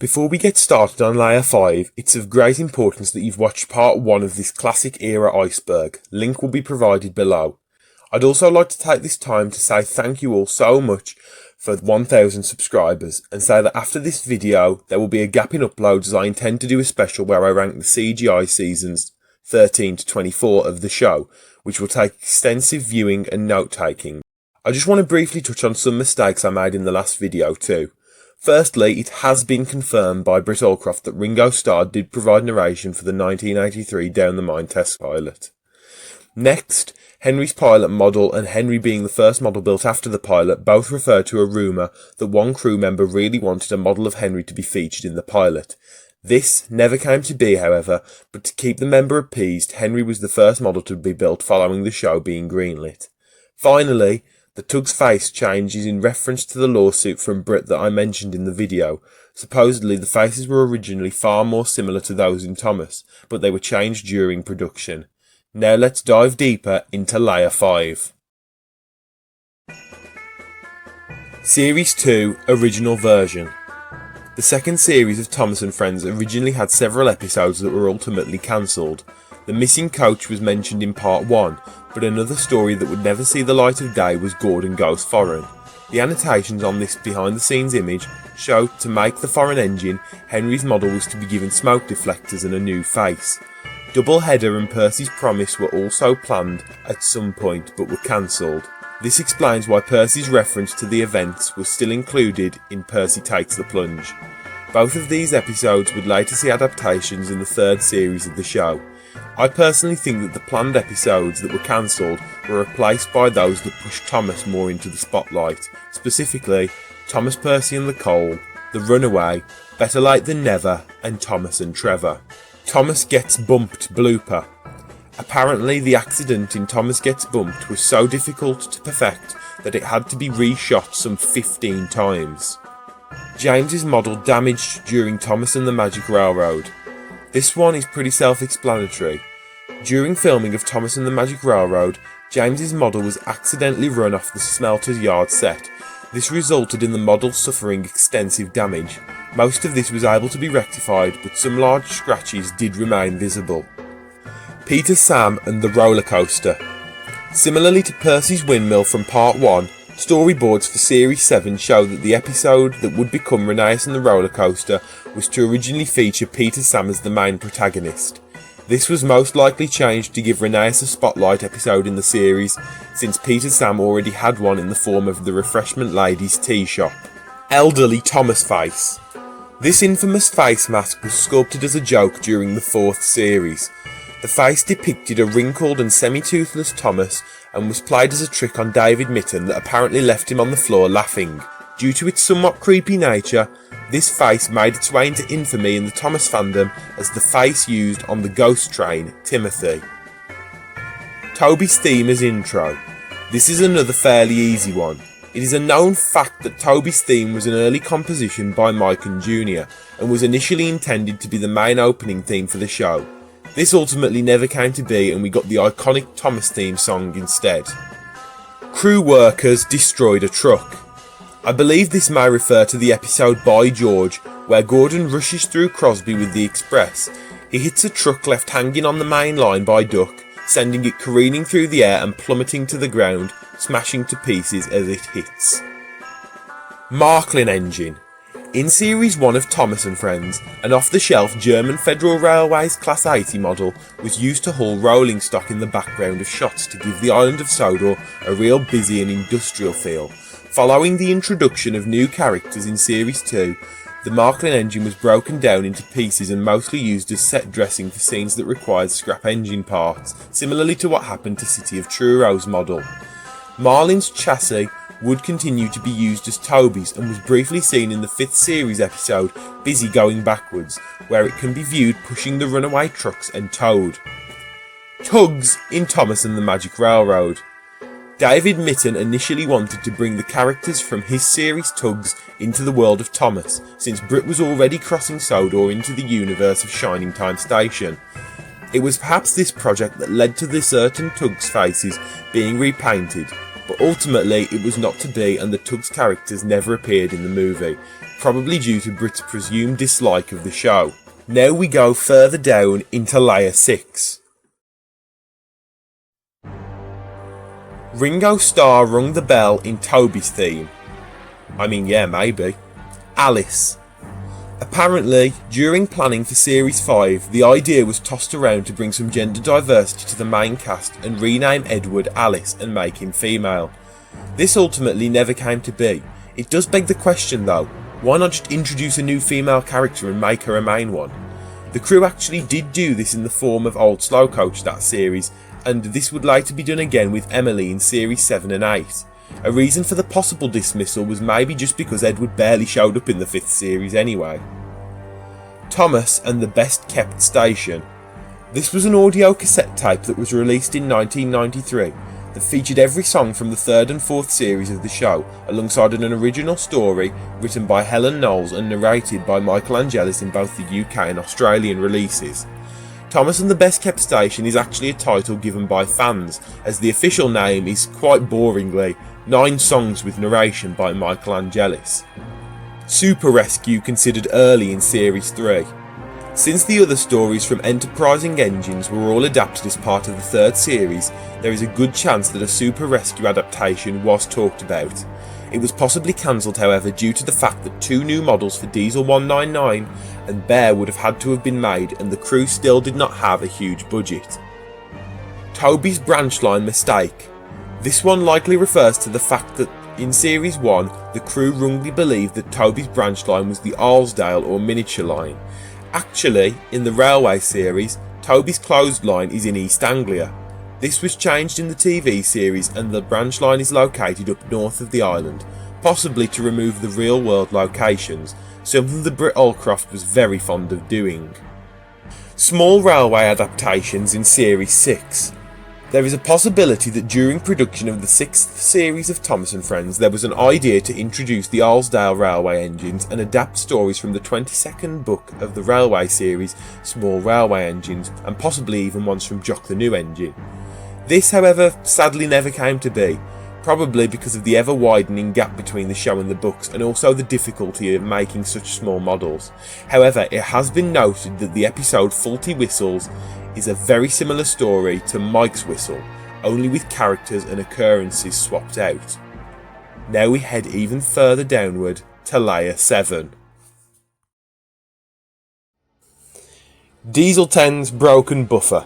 Before we get started on layer 5, it's of great importance that you've watched part 1 of this classic era Iceberg. Link will be provided below. I'd also like to take this time to say thank you all so much for 1000 subscribers and say that after this video there will be a gap in uploads as I intend to do a special where I rank the CGI seasons 13 to 24 of the show, which will take extensive viewing and note taking. I just want to briefly touch on some mistakes I made in the last video too. Firstly, it has been confirmed by Britt Allcroft that Ringo Starr did provide narration for the 1983 Down the Mine test pilot. Next, Henry's pilot model and Henry being the first model built after the pilot both refer to a rumour that one crew member really wanted a model of Henry to be featured in the pilot. This never came to be, however, but to keep the member appeased, Henry was the first model to be built following the show being greenlit. Finally, the Tug's face change is in reference to the lawsuit from Britt that I mentioned in the video. Supposedly the faces were originally far more similar to those in Thomas, but they were changed during production. Now let's dive deeper into layer 5. Series 2 Original Version. The second series of Thomas and Friends originally had several episodes that were ultimately cancelled. The missing coach was mentioned in part 1, but another story that would never see the light of day was Gordon Goes Foreign. The annotations on this behind the scenes image show to make the foreign engine, Henry's model was to be given smoke deflectors and a new face. Doubleheader and Percy's Promise were also planned at some point but were cancelled. This explains why Percy's reference to the events was still included in Percy Takes the Plunge. Both of these episodes would later see adaptations in the third series of the show. I personally think that the planned episodes that were cancelled were replaced by those that pushed Thomas more into the spotlight, specifically Thomas, Percy and the Coal, The Runaway, Better Late Than Never and Thomas and Trevor. Thomas Gets Bumped blooper. Apparently the accident in Thomas Gets Bumped was so difficult to perfect that it had to be reshot some 15 times. James's model damaged during Thomas and the Magic Railroad. This one is pretty self-explanatory. During filming of Thomas and the Magic Railroad, James's model was accidentally run off the smelter's yard set. This resulted in the model suffering extensive damage. Most of this was able to be rectified, but some large scratches did remain visible. Peter, Sam and the roller coaster. Similarly to Percy's windmill from part 1, storyboards for Series 7 show that the episode that would become Rheneas and the roller coaster was to originally feature Peter Sam as the main protagonist. This was most likely changed to give Rheneas a spotlight episode in the series, since Peter Sam already had one in the form of the Refreshment Lady's Tea Shop. Elderly Thomas face. This infamous face mask was sculpted as a joke during the 4th series. The face depicted a wrinkled and semi-toothless Thomas and was played as a trick on David Mitten that apparently left him on the floor laughing. Due to its somewhat creepy nature, this face made its way into infamy in the Thomas fandom as the face used on the Ghost Train, Timothy. Toby's theme as intro. This is another fairly easy one. It is a known fact that Toby's theme was an early composition by Mike and Jr. and was initially intended to be the main opening theme for the show. This ultimately never came to be and we got the iconic Thomas theme song instead. Crew workers destroyed a truck. I believe this may refer to the episode By George, where Gordon rushes through Crosby with the express. He hits a truck left hanging on the main line by Duck, sending it careening through the air and plummeting to the ground, smashing to pieces as it hits. Marklin engine. In Series 1 of Thomas and Friends, an off-the-shelf German Federal Railways Class 80 model was used to haul rolling stock in the background of shots to give the island of Sodor a real busy and industrial feel. Following the introduction of new characters in Series 2, the Marklin engine was broken down into pieces and mostly used as set dressing for scenes that required scrap engine parts, similarly to what happened to City of Truro's model. Marlin's chassis would continue to be used as Toby's and was briefly seen in the 5th series episode Busy Going Backwards, where it can be viewed pushing the runaway trucks and towed. Tugs in Thomas and the Magic Railroad. David Mitten initially wanted to bring the characters from his series Tugs into the world of Thomas, since Britt was already crossing Sodor into the universe of Shining Time Station. It was perhaps this project that led to the certain Tugs faces being repainted, but ultimately it was not to be and the Tugs characters never appeared in the movie, probably due to Brit's presumed dislike of the show. Now we go further down into layer 6. Ringo Starr rung the bell in Toby's theme. I mean, yeah, maybe. Alice. Apparently, during planning for Series 5, the idea was tossed around to bring some gender diversity to the main cast and rename Edward Alice and make him female. This ultimately never came to be. It does beg the question though, why not just introduce a new female character and make her a main one? The crew actually did do this in the form of Old Slowcoach that series, and this would later be done again with Emily in Series 7 and 8. A reason for the possible dismissal was maybe just because Edward barely showed up in the 5th series anyway. Thomas and the Best Kept Station. This was an audio cassette tape that was released in 1993 that featured every song from the 3rd and 4th series of the show, alongside an original story written by Helen Knowles and narrated by Michael Angelis in both the UK and Australian releases. Thomas and the Best Kept Station is actually a title given by fans, as the official name is, quite boringly, 9 songs with narration by Michael Angelis. Super Rescue considered early in Series 3. Since the other stories from Enterprising Engines were all adapted as part of the 3rd series, there is a good chance that a Super Rescue adaptation was talked about. It was possibly cancelled however due to the fact that 2 new models for Diesel 199 and Bear would have had to have been made, and the crew still did not have a huge budget. Toby's branch line mistake. This one likely refers to the fact that in Series 1, the crew wrongly believed that Toby's branch line was the Arlesdale or miniature line. Actually, in the Railway series, Toby's closed line is in East Anglia. This was changed in the TV series and the branch line is located up north of the island, possibly to remove the real world locations, something that Britt Allcroft was very fond of doing. Small railway adaptations in Series 6. There is a possibility that during production of the 6th series of Thomas and Friends there was an idea to introduce the Arlesdale railway engines and adapt stories from the 22nd book of the Railway series, Small Railway Engines, and possibly even ones from Jock the New Engine. This, however, sadly never came to be, probably because of the ever widening gap between the show and the books and also the difficulty of making such small models. However, it has been noted that the episode Faulty Whistles is a very similar story to Mike's Whistle, only with characters and occurrences swapped out. Now we head even further downward to layer 7. Diesel 10's broken buffer.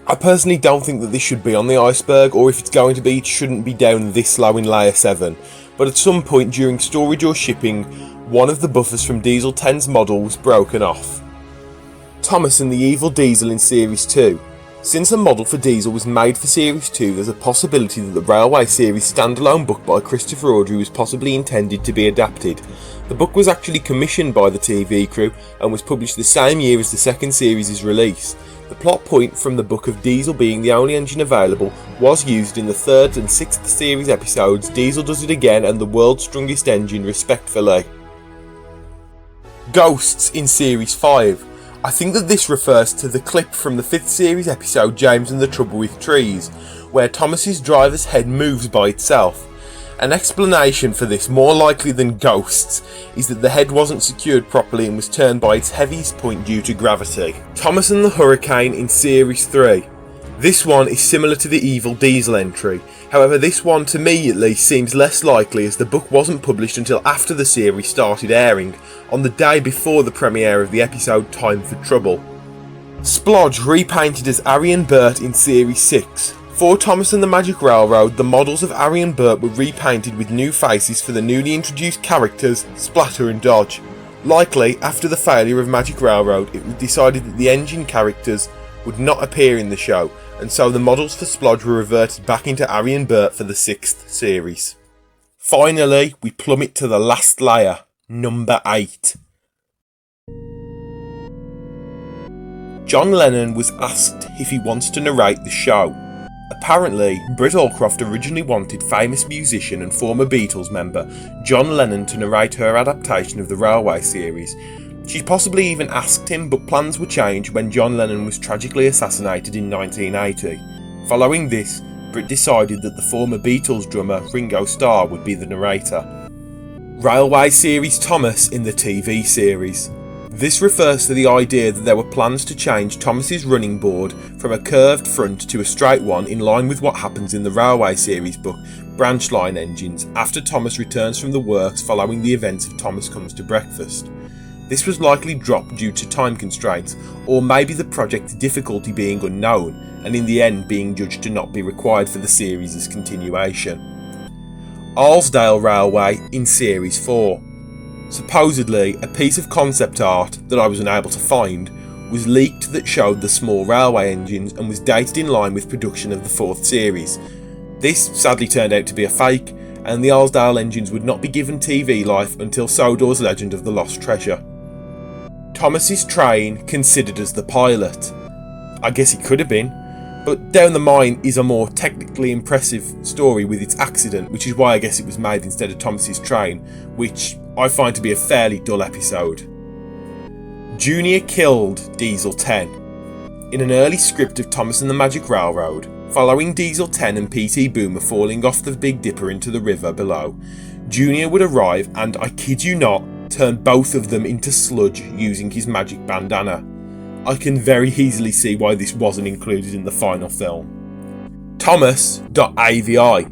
I personally don't think that this should be on the Iceberg, or if it's going to be, it shouldn't be down this low in layer 7, but at some point during storage or shipping, one of the buffers from Diesel 10's model was broken off. Thomas and the Evil Diesel in Series 2. Since a model for Diesel was made for Series 2, there's a possibility that the Railway series standalone book by Christopher Awdry was possibly intended to be adapted. The book was actually commissioned by the TV crew and was published the same year as the 2nd series' release. The plot point from the book of Diesel being the only engine available was used in the 3rd and 6th series episodes Diesel Does It Again and The World's Strongest Engine respectively. Ghosts in Series 5. I think that this refers to the clip from the 5th series episode James and the Trouble with Trees, where Thomas's driver's head moves by itself. An explanation for this, more likely than ghosts, is that the head wasn't secured properly and was turned by its heaviest point due to gravity. Thomas and the Hurricane in Series 3. This one is similar to the Evil Diesel entry, however this one to me at least seems less likely as the book wasn't published until after the series started airing, on the day before the premiere of the episode Time for Trouble. Splodge repainted as Arian Burt in Series 6. For Thomas and the Magic Railroad, the models of Arian Burt were repainted with new faces for the newly introduced characters Splatter and Dodge. Likely, after the failure of Magic Railroad, it was decided that the engine characters would not appear in the show, and so the models for Splodge were reverted back into Arian Burt for the 6th series. Finally, we plummet to the last layer, number 8. John Lennon was asked if he wants to narrate the show. Apparently, Britt Allcroft originally wanted famous musician and former Beatles member John Lennon to narrate her adaptation of the Railway series. She possibly even asked him, but plans were changed when John Lennon was tragically assassinated in 1980. Following this, but decided that the former Beatles drummer Ringo Starr would be the narrator. Railway Series Thomas in the TV series. This refers to the idea that there were plans to change Thomas's running board from a curved front to a straight one, in line with what happens in the Railway Series book Branch Line Engines after Thomas returns from the works following the events of Thomas Comes to Breakfast. This was likely dropped due to time constraints, or maybe the project's difficulty being unknown, and in the end being judged to not be required for the series' continuation. Arlesdale Railway in Series 4. Supposedly, a piece of concept art that I was unable to find was leaked that showed the small railway engines and was dated in line with production of the 4th series. This sadly turned out to be a fake, and the Arlesdale engines would not be given TV life until Sodor's Legend of the Lost Treasure. Thomas's train considered as the pilot. I guess he could have been, but Down the Mine is a more technically impressive story with its accident, which is why I guess it was made instead of Thomas's train, which I find to be a fairly dull episode. Junior killed Diesel 10. In an early script of Thomas and the Magic Railroad, following Diesel 10 and PT Boomer falling off the Big Dipper into the river below, Junior would arrive and, I kid you not, turn both of them into sludge using his magic bandana. I can very easily see why this wasn't included in the final film. Thomas.avi.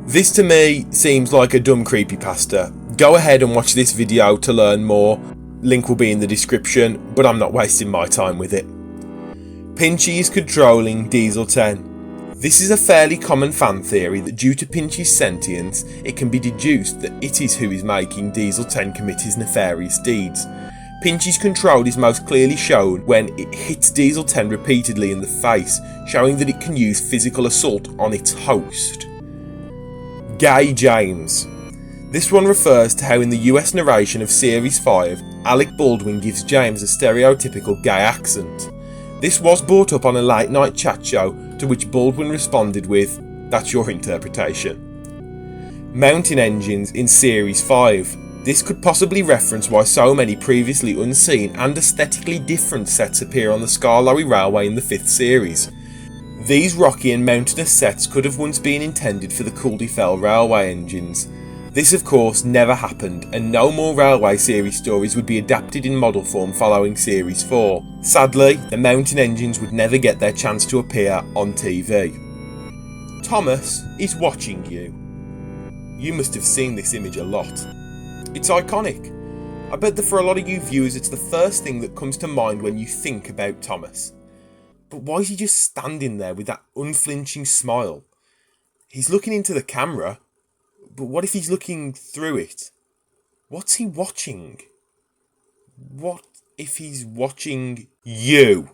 This to me seems like a dumb creepypasta. Go ahead and watch this video to learn more. Link will be in the description, but I'm not wasting my time with it. Pinchy is controlling Diesel 10. This is a fairly common fan theory that due to Pinchy's sentience, it can be deduced that it is who is making Diesel 10 commit his nefarious deeds. Pinchy's control is most clearly shown when it hits Diesel 10 repeatedly in the face, showing that it can use physical assault on its host. Gay James. This one refers to how in the US narration of Series 5, Alec Baldwin gives James a stereotypical gay accent. This was brought up on a late night chat show, to which Baldwin responded with, "That's your interpretation." Mountain engines in Series 5. This could possibly reference why so many previously unseen and aesthetically different sets appear on the Skarloey Railway in the 5th series. These rocky and mountainous sets could have once been intended for the Culdifell Railway engines. This of course never happened, and no more Railway series stories would be adapted in model form following Series 4. Sadly, the mountain engines would never get their chance to appear on TV. Thomas is watching you. You must have seen this image a lot. It's iconic. I bet that for a lot of you viewers it's the first thing that comes to mind when you think about Thomas. But why is he just standing there with that unflinching smile? He's looking into the camera, but what if he's looking through it? What's he watching? What if he's watching you?